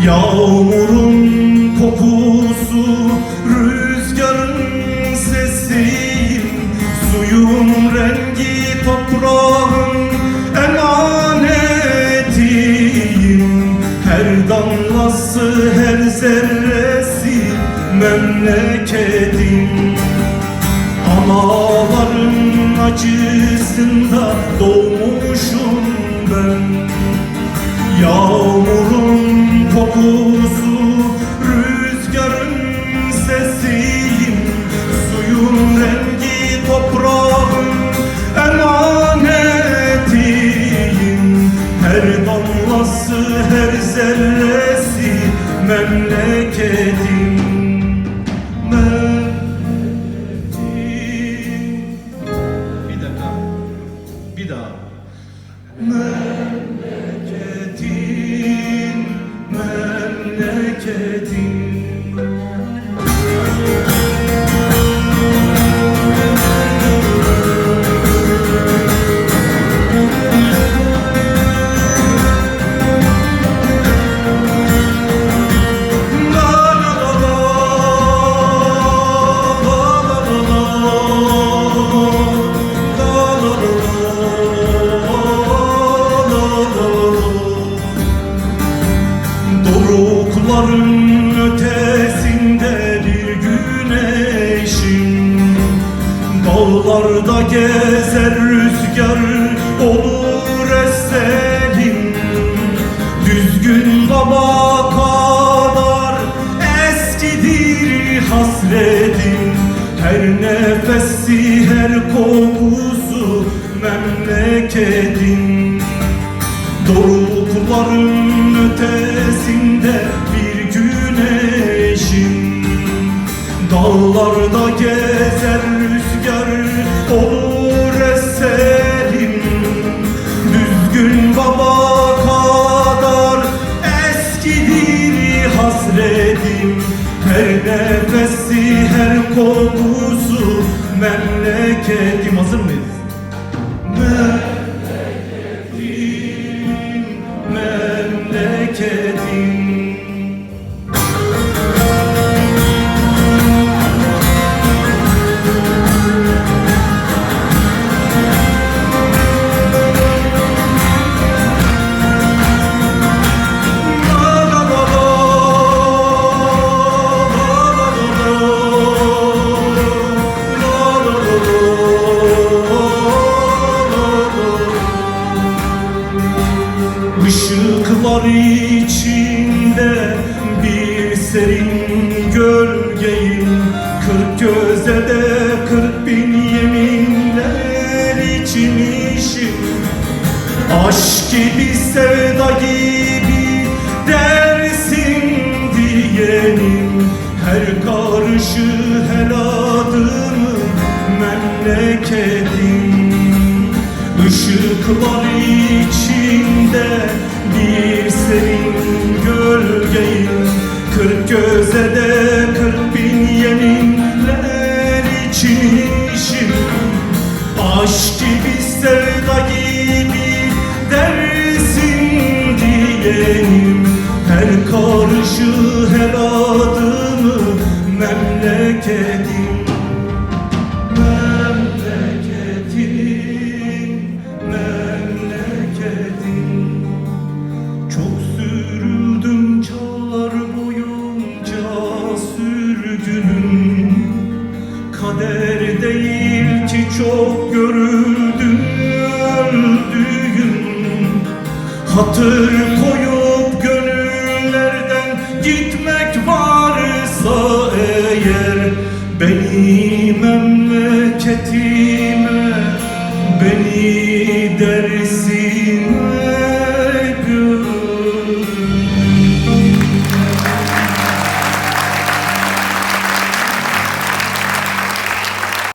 Yağmurun kokusu, rüzgarın sesiyim. Suyun rengi, toprağın emanetiyim. Her damlası, her zerresi memleketim. Anaların acısında doğmuşum ben. Yağmurun kokusu, rüzgarın sesiyim. Suyun rengi, toprağın emanetiyim. Her damlası, her zerresi memleketim. Bir daha. Memleketin, memleketin. Dorukların ötesinde bir güneşim. Dağlarda gezer rüzgar, olur eserim. Düzgün baba kadar eskidir hasretim. Her nefesi, her kokusu memleketim. Dorukların ötesinde bir güneşim. Dağlarda gezer rüzgar, olur eserim. Düzgün baba kadar eskidir hasretim. Her nefesi, her kokusu memleketim. Hazır mıyız? Memleketim. Işıklar içinde bir serin gölgeyim. 40 göze de 40.000 yeminler içmişim. Aşk gibi, sevda gibi dersin diyenim. Her karışı, her adımı memleketim. Işıklar içinde bir serin gölgeyim. 40 göze de 40.000 yeminler içmişim. Aşk gibi, sevda gibi dersin diyenim. Her karışı, her adımı memleketim. Çok sürüldüm çağlar boyunca sürgünüm. Kader değil ki çok görüldüm öldüğüm. Hatır koyup gönüllerden gitmek varsa eğer, beni memleketime, beni dersin